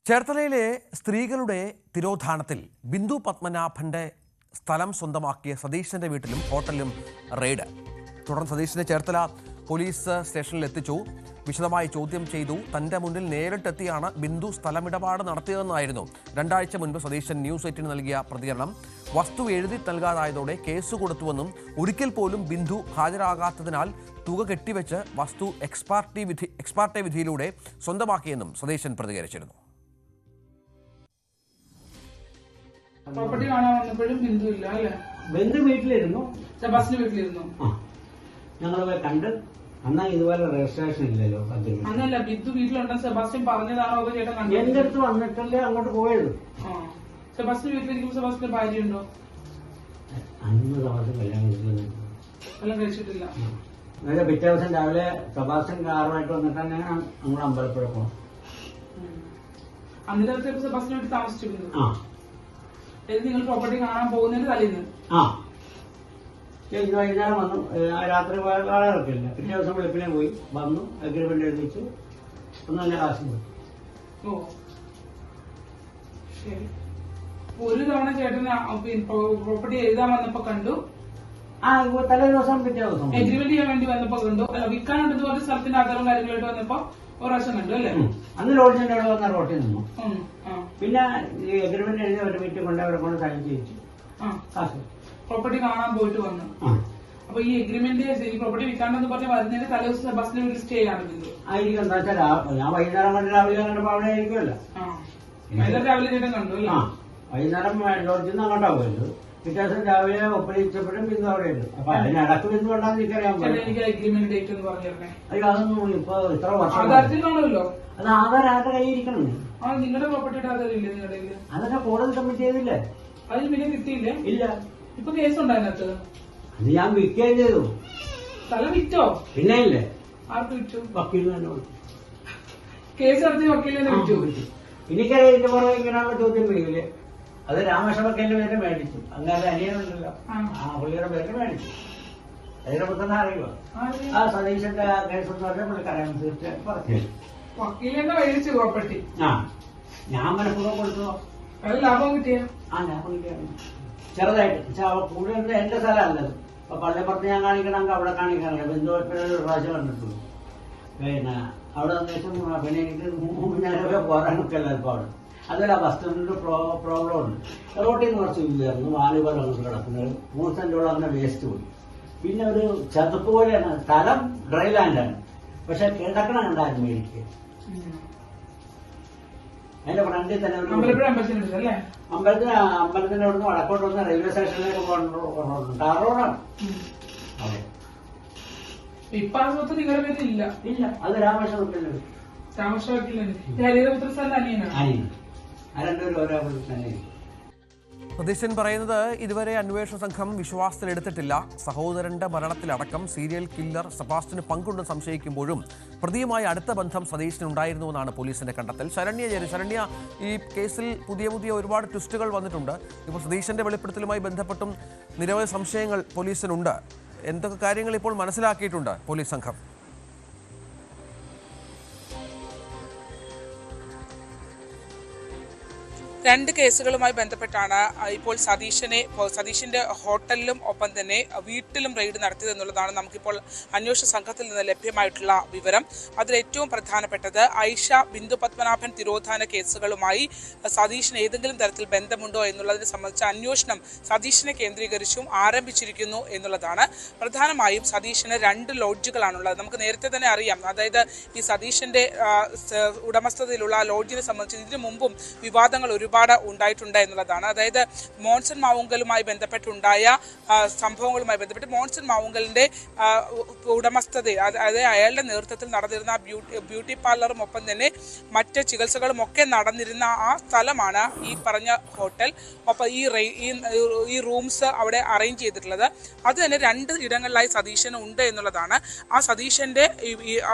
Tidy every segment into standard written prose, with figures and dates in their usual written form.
ചേർത്തലയിലെ സ്ത്രീകളുടെ തിരോധാനത്തിൽ ബിന്ദു പത്മനാഭന്റെ സ്ഥലം സ്വന്തമാക്കിയ സതീശന്റെ വീട്ടിലും ഹോട്ടലിലും റെയ്ഡ്. തുടർന്ന് സതീശനെ ചേർത്തല പോലീസ് സ്റ്റേഷനിൽ എത്തിച്ചു. വിശദമായി ചോദ്യം ചെയ്തു. തന്റെ മുന്നിൽ നേരിട്ടെത്തിയാണ് ബിന്ദു സ്ഥലമിടപാട് നടത്തിയതെന്നായിരുന്നു 2 ആഴ്ച മുൻപ് സതീശൻ ന്യൂസ് 8 നൽകിയ പ്രതികരണം. വസ്തു എഴുതി നൽകാതായതോടെ കേസ് കൊടുത്തുവെന്നും ഒരിക്കൽ പോലും ബിന്ദു ഹാജരാകാത്തതിനാൽ തുക കെട്ടിവെച്ച് വസ്തു എക്സ്പാർട്ടെ വിധിയിലൂടെ സ്വന്തമാക്കിയെന്നും സതീശൻ പ്രതികരിച്ചിരുന്നു. പ്രോപ്പർട്ടി കാണാൻ വന്നപ്പോഴും ബിന്ദു ഇല്ല അല്ലേ? ബിന്ദു വീട്ടിലിരുന്നു, സെബാസ്റ്റിന്റെ വീട്ടിലിരുന്നു. ഞങ്ങൾ കണ്ട്. അന്നാ ഇതുപോലെ രജിസ്ട്രേഷൻ ഇല്ലല്ലോ. അന്നല്ല, ബിന്ദു വീട്ടിലുണ്ടെന്ന് സെബാസ്റ്റ്യൻ പറഞ്ഞതാണോ അതോ ചേട്ടൻ കണ്ടു? എന്റെ അടുത്ത് വന്നിട്ടല്ലേ അങ്ങോട്ട് പോയത്. സെബാസ്റ്റിന്റെ വീട്ടിലിരിക്കുമ്പോൾ സെബാസ്റ്റിന്റെ ഭാര്യ ഉണ്ടോ? അന്ന് ദിവസം എല്ലാം കഴിച്ചിട്ടില്ല. പിറ്റേ ദിവസം രാവിലെ സെബാസ്റ്റ്യൻ കാറുമായിട്ട് വന്നിട്ടാണ് നമ്മൾ അമ്പലപ്പുഴ പോകണം. അന്നിട്ട് സെബാസ്റ്റിന്റെ വീട്ടിൽ താമസിച്ചിരുന്നു. നിങ്ങൾ പ്രോപ്പർട്ടി കാണാൻ പോകുന്നതിന് തലേന്ന് ഇന്ന് വൈകുന്നേരം വന്നു. രാത്രി ആളുകളൊക്കെ ഇല്ല. പിറ്റേ ദിവസം വെളുപ്പിനെ പോയി വന്നു, അഗ്രിമെന്റ് എഴുതിച്ചു, ഒന്ന് തന്നെ കാശും പോയി. ഓ ശരി. ഒരു തവണ ചേട്ടന് പ്രോപ്പർട്ടി എഴുതാൻ വന്നപ്പോ കണ്ടു. തലേ ദിവസം പിറ്റേ ദിവസം എഗ്രിമെന്റ് ചെയ്യാൻ വേണ്ടി വന്നപ്പോ കണ്ടു. അല്ല, വിൽക്കാനുണ്ടെന്ന് പറഞ്ഞ സ്ഥലത്തിന്റെ ആധാരവും കാര്യങ്ങളായിട്ട് വന്നപ്പോ ഒരു പ്രാവശ്യം കണ്ടു അല്ലേ? അന്ന് ലോഡ്ജിന്റെ അവിടെ വന്ന റോട്ടിൽ നിന്നു. പിന്നെ ഈ എഗ്രിമെന്റ് എഴുതി ഒരു വീട്ടിൽ കൊണ്ട് അവരെ കൊണ്ട് സൈൻ ചെയ്യിച്ചു. പ്രോപ്പർട്ടി കാണാൻ പോയിട്ട് വന്നു. അപ്പൊ ഈ എഗ്രിമെന്റ് ഈ പ്രോപ്പർട്ടി വിൽക്കാണ്ടെന്ന് പറഞ്ഞ വരുന്നതിന് തലേ ദിവസം സെബാസ്റ്റിന്റെ വീട്ടിൽ സ്റ്റേ ആണെങ്കിലും ആയിരിക്കും. എന്താ വെച്ചാൽ ഞാൻ വൈകുന്നേരം കണ്ട് രാവിലെ കണ്ടപ്പോ അവിടെ ആയിരിക്കുമല്ലോ. രാവിലെ ചേട്ടൻ കണ്ടു അല്ലേ? വൈകുന്നേരം ലോഡ്ജിൽ നിന്ന് അങ്ങോട്ടാവുമല്ലോ. പിറ്റേ ദിവസം രാവിലെ ഒപ്പിടിച്ചപ്പോഴും ബിന്ദു അവിടെ ഉണ്ട്. അപ്പൊ അതിനടക്ക് ബിന്ദു കൊണ്ടാന്ന് എനിക്കറിയാൻ പറ്റും. എനിക്ക് എഗ്രിമെന്റ് ഡേറ്റ് എന്ന് പറഞ്ഞിരുന്നേ. അയ്യോ, അതൊന്നും ഇപ്പൊ ഇത്ര വർഷം ആധാരത്തിൽ കാണുമല്ലോ. അത് ആധാർ ആരുടെ കൈ ഇരിക്കണം. നിങ്ങളുടെ പ്രോപ്പർട്ടിയുടെ ആധാരം ഇല്ലേ നിങ്ങളുടെ? അതൊക്കെ കോടതി കമ്മിറ്റ് ചെയ്തില്ലേ? അതിൽ പിന്നെ കിട്ടിയില്ലേ? ഇല്ല. ഇപ്പൊ കേസ് ഉണ്ടോ അതിനകത്ത്? അത് ഞാൻ വിൽക്കുകയും ചെയ്തു. സ്ഥലം വിറ്റോ? പിന്നെ ഇല്ലേ? ആർക്ക് വിറ്റു? വക്കീൽ തന്നെ വിളിച്ചു. കേസ് നടത്തി വക്കീൽ തന്നെ വിറ്റു. എനിക്കറിയാം ഇതിന്റെ പുറകെ ഇങ്ങനെയുള്ള ചോദ്യം ചെയ്യില്ലേ. അത് രാമേശ്വര വക്കീലിന്റെ പേര് മേടിച്ചു. അങ്ങനെ അനിയനുണ്ടല്ലോ, ആ പുള്ളിയുടെ പേര് മേടിച്ചു. അതിനെ കുറിച്ചൊന്നും അറിയുക. ആ സതീശന്റെ കേസ് എന്ന് പറഞ്ഞാൽ പുള്ളിക്കറിയാൻ തീർച്ചയായിട്ടും പറഞ്ഞു. വക്കീലിന്റെ മേടിച്ചു പ്രോപ്പർട്ടി. ഞാൻ മനഃപൂർവ്വം കൊടുത്തോ? അത് ലാഭം കിട്ടിയ? ലാഭം കിട്ടിയാണ് ചെറുതായിട്ട്. പക്ഷെ കൂടുതൽ എന്റെ സ്ഥലമല്ലത്. അപ്പൊ പള്ളിപ്പുറത്ത് ഞാൻ കാണിക്കണമെങ്കിൽ അവിടെ കാണിക്കാനില്ല. ബന്ധുവെപ്പോഴും ഒരു പ്രാവശ്യം കണ്ടിട്ടുള്ളൂ. പിന്നെ അവിടെ വന്നേക്കും. പിന്നെ എനിക്ക് ഞാനൊക്കെ പോരാനൊക്കെ അല്ല ഇപ്പൊ അവിടെ. അതുപോലെ ബസ് സ്റ്റാൻഡിന്റെ പ്രോബ്ലം ഉണ്ട്. റോട്ടിൽ നിന്ന് കുറച്ച് ഇല്ലായിരുന്നു. വാലുപോലെ അങ്ങോട്ട് കിടക്കുന്നത് 3 സെന്റോളം അങ്ങനെ വേസ്റ്റ് പോയി. പിന്നെ ഒരു ചതുപ്പ് പോലെയാണ്. സ്ഥലം ഡ്രൈ ലാൻഡാണ്. പക്ഷെ കിടക്കണം ഉണ്ടായിരുന്നു മേടിക്കുക. അതിന്റെ ഫ്രണ്ടിൽ തന്നെ അമ്പലത്തിന്റെ അവിടുന്ന് വടക്കോട്ട് വന്ന് റെയിൽവേ സ്റ്റേഷനിലേക്ക് പോകുന്നുണ്ട്. ടാർ റോഡാണ്. അതെ. ഇപ്പൊ ആ സ്വത്ത് നിങ്ങളുടെ പേരിൽ ഇല്ല? ഇല്ല, അത് രാമേശ്വരത്തിൻ്റെ. അനിയനാണ്. രണ്ടുപേരും ഓരോ തന്നെ. സതീശൻ പറയുന്നത് ഇതുവരെ അന്വേഷണ സംഘം വിശ്വാസത്തിലെടുത്തിട്ടില്ല. സഹോദരന്റെ മരണത്തിലടക്കം സീരിയൽ കില്ലർ സെബാസ്റ്റിന് പങ്കുണ്ടെന്ന് സംശയിക്കുമ്പോഴും പ്രതിയുമായി അടുത്ത ബന്ധം സതീശനുണ്ടായിരുന്നുവെന്നാണ് പോലീസിന്റെ കണ്ടെത്തൽ. ശരണ്യ, ഈ കേസിൽ പുതിയ ഒരുപാട് ട്വിസ്റ്റുകൾ വന്നിട്ടുണ്ട്. ഇപ്പോൾ സതീശന്റെ വെളിപ്പെടുത്തലുമായി ബന്ധപ്പെട്ടും നിരവധി സംശയങ്ങൾ പോലീസിനുണ്ട്. എന്തൊക്കെ കാര്യങ്ങൾ ഇപ്പോൾ മനസ്സിലാക്കിയിട്ടുണ്ട് പോലീസ് സംഘം? 2 കേസുകളുമായി ബന്ധപ്പെട്ടാണ് ഇപ്പോൾ സതീശന്റെ ഹോട്ടലിലും ഒപ്പം തന്നെ വീട്ടിലും റെയ്ഡ് നടത്തിയതെന്നുള്ളതാണ് നമുക്കിപ്പോൾ അന്വേഷണ സംഘത്തിൽ നിന്ന് ലഭ്യമായിട്ടുള്ള വിവരം. അതിൽ ഏറ്റവും പ്രധാനപ്പെട്ടത് ഐഷ ബിന്ദു പത്മനാഭൻ തിരോധാന കേസുകളുമായി സതീശന് ഏതെങ്കിലും തരത്തിൽ ബന്ധമുണ്ടോ എന്നുള്ളതിനെ സംബന്ധിച്ച അന്വേഷണം സതീശനെ കേന്ദ്രീകരിച്ചും ആരംഭിച്ചിരിക്കുന്നു എന്നുള്ളതാണ്. പ്രധാനമായും സതീശന് 2 ലോഡ്ജുകളാണുള്ളത്. നമുക്ക് നേരത്തെ തന്നെ അറിയാം. അതായത് ഈ സതീശന്റെ ഉടമസ്ഥതയിലുള്ള ലോഡ്ജിനെ സംബന്ധിച്ച് ഇതിനു മുമ്പും വിവാദങ്ങൾ ഒരുപാട് ഉണ്ടായിട്ടുണ്ട് എന്നുള്ളതാണ്. അതായത് മോൺസൺ മാവുങ്കലുമായി ബന്ധപ്പെട്ടുണ്ടായ സംഭവങ്ങളുമായി ബന്ധപ്പെട്ട് മോൺസൺ മാവുങ്കലിന്റെ ഉടമസ്ഥതയിൽ, അതായത് അയാളുടെ നേതൃത്വത്തിൽ നടന്നിരുന്ന ബ്യൂട്ടി പാർലറും ഒപ്പം തന്നെ മറ്റ് ചികിത്സകളും ഒക്കെ നടന്നിരുന്ന ആ സ്ഥലമാണ് ഈ പറഞ്ഞ ഹോട്ടൽ. ഒപ്പം ഈ റൂംസ് അവിടെ അറേഞ്ച് ചെയ്തിട്ടുള്ളത്. അത് തന്നെ 2 ഇടങ്ങളിലായി സതീശന് ഉണ്ട് എന്നുള്ളതാണ്. ആ സതീശന്റെ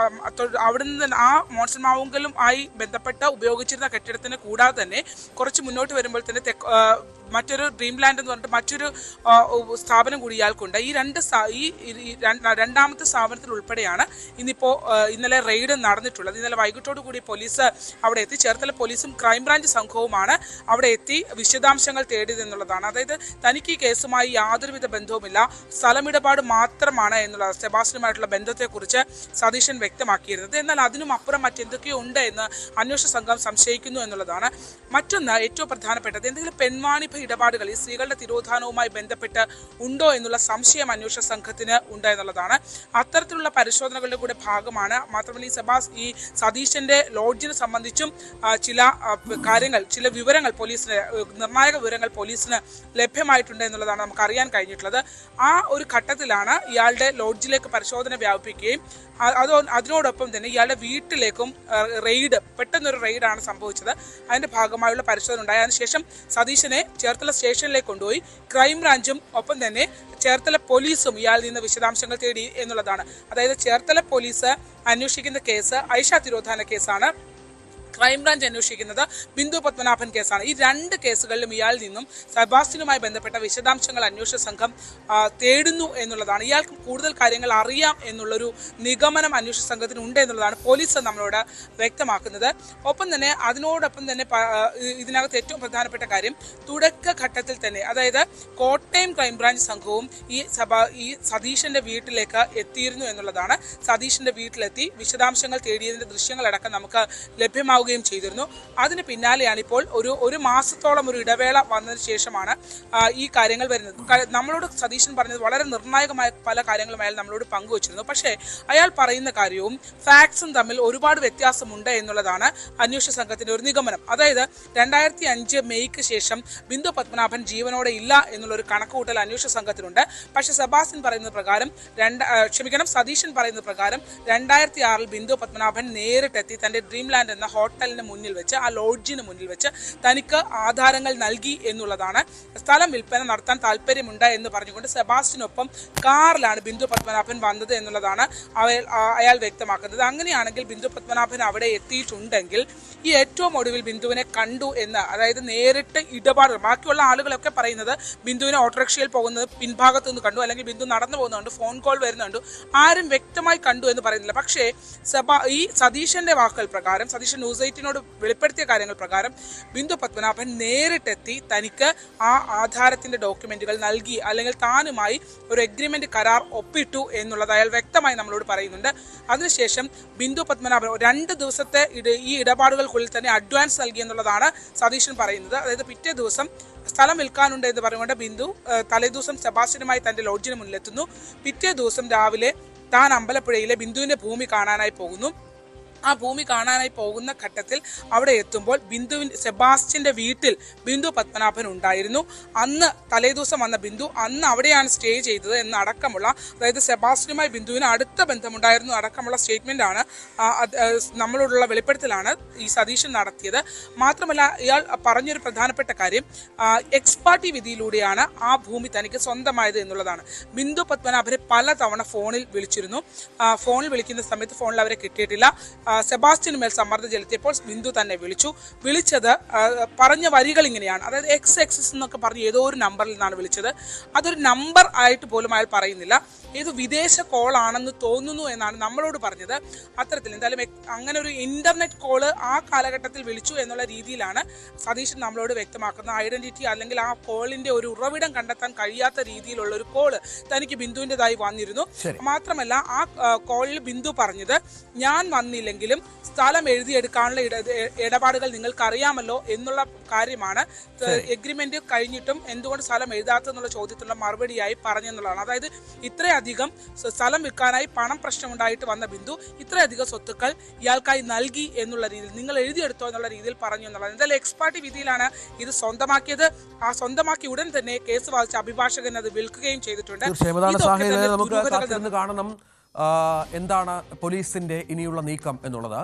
അവിടെ നിന്ന് ആ മോൺസൺ മാവുങ്കലും ആയി ബന്ധപ്പെട്ട് ഉപയോഗിച്ചിരുന്ന കെട്ടിടത്തിന് കൂടാതെ തന്നെ കുറച്ച് മുന്നോട്ട് വരുമ്പോൾ തന്നെ മറ്റൊരു ഡ്രീം ലാൻഡ് എന്ന് പറഞ്ഞിട്ട് മറ്റൊരു സ്ഥാപനം കൂടി ഇയാൾക്കുണ്ട്. രണ്ടാമത്തെ സ്ഥാപനത്തിൽ ഉൾപ്പെടെയാണ് ഇന്നലെ റെയ്ഡ് നടന്നിട്ടുള്ളത്. ഇന്നലെ വൈകിട്ടോടു കൂടി പോലീസ് അവിടെ എത്തി. ചേർത്തല പോലീസും ക്രൈംബ്രാഞ്ച് സംഘവുമാണ് അവിടെ എത്തി വിശദാംശങ്ങൾ തേടിയതെന്നുള്ളതാണ്. അതായത് തനിക്ക് ഈ കേസുമായി യാതൊരുവിധ ബന്ധവുമില്ല, സ്ഥലമിടപാട് മാത്രമാണ് എന്നുള്ളത് സെബാസ്റ്റ്യനുമായിട്ടുള്ള ബന്ധത്തെക്കുറിച്ച് സതീശൻ വ്യക്തമാക്കിയിരുന്നത്. എന്നാൽ അതിനും അപ്പുറം മറ്റെന്തൊക്കെയോ ഉണ്ട് എന്ന് അന്വേഷണ സംഘം സംശയിക്കുന്നു എന്നുള്ളതാണ്. മറ്റൊന്ന് ഏറ്റവും പ്രധാനപ്പെട്ടത്, എന്തെങ്കിലും പെൺവാണിഭ ഇടപാടുകൾ ഈ സ്ത്രീകളുടെ തിരോധാനവുമായി ബന്ധപ്പെട്ട് ഉണ്ടോ എന്നുള്ള സംശയം അന്വേഷണ സംഘത്തിന് ഉണ്ട് എന്നുള്ളതാണ്. അത്തരത്തിലുള്ള പരിശോധനകളുടെ കൂടെ ഭാഗമാണ്. മാത്രമല്ല ഈ സതീശന്റെ ലോഡ്ജിനെ സംബന്ധിച്ചും ചില വിവരങ്ങൾ പോലീസിന്, നിർണായക വിവരങ്ങൾ പോലീസിന് ലഭ്യമായിട്ടുണ്ട് എന്നുള്ളതാണ് നമുക്ക് അറിയാൻ കഴിഞ്ഞിട്ടുള്ളത്. ആ ഒരു ഘട്ടത്തിലാണ് ഇയാളുടെ ലോഡ്ജിലേക്ക് പരിശോധന വ്യാപിപ്പിക്കുകയും അതിനോടൊപ്പം തന്നെ ഇയാളുടെ വീട്ടിലേക്കും പെട്ടെന്നൊരു റെയ്ഡാണ് സംഭവിച്ചത്. അതിന്റെ ഭാഗമായുള്ള പരിശോധന ഉണ്ടായി. അതിനുശേഷം സതീശനെ ചേർത്തല സ്റ്റേഷനിലേക്ക് കൊണ്ടുപോയി ക്രൈംബ്രാഞ്ചും ഒപ്പം തന്നെ ചേർത്തല പോലീസും ഇയാളിൽ നിന്ന് വിശദാംശങ്ങൾ തേടി എന്നുള്ളതാണ്. അതായത് ചേർത്തല പോലീസ് അന്വേഷിക്കുന്ന കേസ് ഐഷ തിരോധാന കേസാണ്, ക്രൈംബ്രാഞ്ച് അന്വേഷിക്കുന്നത് ബിന്ദു പത്മനാഭൻ കേസാണ്. ഈ രണ്ട് കേസുകളിലും ഇയാളിൽ നിന്നും സെബാസ്റ്റ്യനുമായി ബന്ധപ്പെട്ട വിശദാംശങ്ങൾ അന്വേഷണ സംഘം തേടുന്നു എന്നുള്ളതാണ്. ഇയാൾക്ക് കൂടുതൽ കാര്യങ്ങൾ അറിയാം എന്നുള്ളൊരു നിഗമനം അന്വേഷണ സംഘത്തിന് ഉണ്ട് എന്നുള്ളതാണ് പോലീസ് നമ്മളോട് വ്യക്തമാക്കുന്നത്. ഒപ്പം തന്നെ അതിനോടൊപ്പം തന്നെ ഇതിനകത്ത് ഏറ്റവും പ്രധാനപ്പെട്ട കാര്യം, തുടക്കഘട്ടത്തിൽ തന്നെ അതായത് കോട്ടയം ക്രൈംബ്രാഞ്ച് സംഘവും ഈ സതീശന്റെ വീട്ടിലേക്ക് എത്തിയിരുന്നു എന്നുള്ളതാണ്. സതീശന്റെ വീട്ടിലെത്തി വിശദാംശങ്ങൾ തേടിയതിന്റെ ദൃശ്യങ്ങളടക്കം നമുക്ക് ലഭ്യമാവുകയും ചെയ്തിരുന്നു. അതിന് പിന്നാലെയാണ് ഇപ്പോൾ ഒരു മാസത്തോളം ഒരു ഇടവേള വന്നതിന് ശേഷമാണ് ഈ കാര്യങ്ങൾ വരുന്നത്. നമ്മളോട് സതീശൻ പറഞ്ഞത് വളരെ നിർണായകമായ പല കാര്യങ്ങളും അയാൾ നമ്മളോട് പങ്കുവച്ചിരുന്നു. പക്ഷേ അയാൾ പറയുന്ന കാര്യവും ഫാക്ട്സും തമ്മിൽ ഒരുപാട് വ്യത്യാസമുണ്ട് എന്നുള്ളതാണ് അന്വേഷണ സംഘത്തിന്റെ ഒരു നിഗമനം. അതായത് 2005 മെയ്ക്ക് ശേഷം ബിന്ദു പത്മനാഭൻ ജീവനോടെ ഇല്ല എന്നുള്ളൊരു കണക്കുകൂട്ടൽ അന്വേഷണ സംഘത്തിനുണ്ട്. പക്ഷേ സതീശൻ പറയുന്നത് പ്രകാരം 2006 ബിന്ദു പത്മനാഭൻ നേരിട്ടെത്തി തന്റെ ഡ്രീം ലാൻഡ് എന്ന ഹോട്ടലിന് മുന്നിൽ വെച്ച്, ആ ലോഡ്ജിന് മുന്നിൽ വെച്ച് തനിക്ക് ആധാരങ്ങൾ നൽകി എന്നുള്ളതാണ്. സ്ഥലം വിൽപ്പന നടത്താൻ താല്പര്യമുണ്ട് എന്ന് പറഞ്ഞുകൊണ്ട് സെബാസ്റ്റ്യനൊപ്പം കാറിലാണ് ബിന്ദു പത്മനാഭൻ വന്നത് എന്നുള്ളതാണ് അയാൾ വ്യക്തമാക്കുന്നത്. അങ്ങനെയാണെങ്കിൽ ബിന്ദു പത്മനാഭൻ അവിടെ എത്തിയിട്ടുണ്ടെങ്കിൽ ഈ ഏറ്റവും ഒടുവിൽ ബിന്ദുവിനെ കണ്ടു എന്ന്, അതായത് നേരിട്ട് ഇടപാട്, ബാക്കിയുള്ള ആളുകളൊക്കെ പറയുന്നത് ബിന്ദുവിനെ ഓട്ടോറിക്ഷയിൽ പോകുന്നത് പിൻഭാഗത്ത് നിന്ന് കണ്ടു, അല്ലെങ്കിൽ ബിന്ദു നടന്നു പോകുന്നുണ്ട്, ഫോൺ കോൾ വരുന്നുണ്ട്, ആരും വ്യക്തമായി കണ്ടു എന്ന് പറയുന്നില്ല. പക്ഷേ ഈ സതീശന്റെ വാക്കുകൾ പ്രകാരം, സതീശൻ ന്യൂസ് 8നോട് വെളിപ്പെടുത്തിയ കാര്യങ്ങൾ പ്രകാരം ബിന്ദു പത്മനാഭൻ നേരിട്ടെത്തി തനിക്ക് ആ ആധാരത്തിന്റെ ഡോക്യുമെന്റുകൾ നൽകി, അല്ലെങ്കിൽ താനുമായി ഒരു എഗ്രിമെന്റ് കരാർ ഒപ്പിട്ടു എന്നുള്ളത് അയാൾ വ്യക്തമായി നമ്മളോട് പറയുന്നുണ്ട്. അതിനുശേഷം ബിന്ദു പത്മനാഭൻ 2 ദിവസത്തെ ഈ ഇടപാടുകൾക്കുള്ളിൽ തന്നെ അഡ്വാൻസ് നൽകി എന്നുള്ളതാണ് സതീശൻ പറയുന്നത്. അതായത് പിറ്റേ ദിവസം സ്ഥലം വിൽക്കാനുണ്ട് എന്ന് പറഞ്ഞുകൊണ്ട് ബിന്ദു തലേദിവസം സെബാസ്റ്റ്യനുമായി തന്റെ ലോഡ്ജിന് മുന്നിലെത്തുന്നു. പിറ്റേ ദിവസം രാവിലെ താൻ അമ്പലപ്പുഴയിലെ ബിന്ദുവിന്റെ ഭൂമി കാണാനായി പോകുന്നു. ആ ഭൂമി കാണാനായി പോകുന്ന ഘട്ടത്തിൽ അവിടെ എത്തുമ്പോൾ സെബാസ്റ്റ്യന്റെ വീട്ടിൽ ബിന്ദു പത്മനാഭൻ ഉണ്ടായിരുന്നു. അന്ന് തലേദിവസം വന്ന ബിന്ദു അന്ന് അവിടെയാണ് സ്റ്റേ ചെയ്തത് എന്നടക്കമുള്ള, അതായത് സെബാസ്റ്റ്യനുമായി ബിന്ദുവിന് അടുത്ത ബന്ധമുണ്ടായിരുന്നു അടക്കമുള്ള സ്റ്റേറ്റ്മെന്റ് ആണ്, നമ്മളോടുള്ള വെളിപ്പെടുത്തലാണ് ഈ സതീശൻ നടത്തിയത്. മാത്രമല്ല ഇയാൾ പറഞ്ഞൊരു പ്രധാനപ്പെട്ട കാര്യം, എക്സ്പാർട്ടി വിധിയിലൂടെയാണ് ആ ഭൂമി തനിക്ക് സ്വന്തമായത് എന്നുള്ളതാണ്. ബിന്ദു പത്മനാഭനെ പലതവണ ഫോണിൽ വിളിച്ചിരുന്നു. ഫോണിൽ വിളിക്കുന്ന സമയത്ത് ഫോണിൽ അവരെ കിട്ടിയിട്ടില്ല. സെബാസ്റ്റ്യന് മേൽ സമ്മർദ്ദം ചെലുത്തിയപ്പോൾ ബിന്ദു തന്നെ വിളിച്ചത് പറഞ്ഞ വരികൾ ഇങ്ങനെയാണ്. അതായത് എക്സ് എന്നൊക്കെ പറഞ്ഞ് ഏതോ ഒരു നമ്പറിൽ നിന്നാണ് വിളിച്ചത്. അതൊരു നമ്പർ ആയിട്ട് പോലും അയാൾ പറയുന്നില്ല, ഏത് വിദേശ കോൾ ആണെന്ന് തോന്നുന്നു എന്നാണ് നമ്മളോട് പറഞ്ഞത്. അത്തരത്തിൽ എന്തായാലും അങ്ങനെ ഒരു ഇന്റർനെറ്റ് കോള് ആ കാലഘട്ടത്തിൽ വിളിച്ചു എന്നുള്ള രീതിയിലാണ് സതീശൻ നമ്മളോട് വ്യക്തമാക്കുന്ന ഐഡന്റിറ്റി, അല്ലെങ്കിൽ ആ കോളിന്റെ ഒരു ഉറവിടം കണ്ടെത്താൻ കഴിയാത്ത രീതിയിലുള്ള ഒരു കോള് തനിക്ക് ബിന്ദുവിൻ്റെതായി വന്നിരുന്നു. മാത്രമല്ല ആ കോളിൽ ബിന്ദു പറഞ്ഞത്, ഞാൻ വന്നില്ലെങ്കിൽ സ്ഥലം എഴുതിയെടുക്കാനുള്ള ഇടപാടുകൾ നിങ്ങൾക്ക് അറിയാമല്ലോ എന്നുള്ള കാര്യമാണ്. എഗ്രിമെന്റ് കഴിഞ്ഞിട്ടും എന്തുകൊണ്ട് സ്ഥലം എഴുതാത്തെന്നുള്ള ചോദ്യത്തിനുള്ള മറുപടിയായി പറഞ്ഞെന്നുള്ളതാണ്. അതായത് ഇത്രയധികം സ്ഥലം വിൽക്കാനായി പണം പ്രശ്നമുണ്ടായിട്ട് വന്ന ബിന്ദു ഇത്രയധികം സ്വത്തുക്കൾ ഇയാൾക്കായി നൽകി എന്നുള്ള രീതിയിൽ, നിങ്ങൾ എഴുതിയെടുത്തോ എന്നുള്ള രീതിയിൽ പറഞ്ഞു എന്നുള്ളത്. എന്തായാലും എക്സ്പാർട്ടി വിധിയിലാണ് ഇത് സ്വന്തമാക്കിയത്. ആ സ്വന്തമാക്കി ഉടൻ തന്നെ കേസ് വാദിച്ച അഭിഭാഷകൻ അത് വിൽക്കുകയും ചെയ്തിട്ടുണ്ട്. കാണണം എന്താണ് പോലീസിന്റെ ഇനിയുള്ള നീക്കം എന്നുള്ളത്.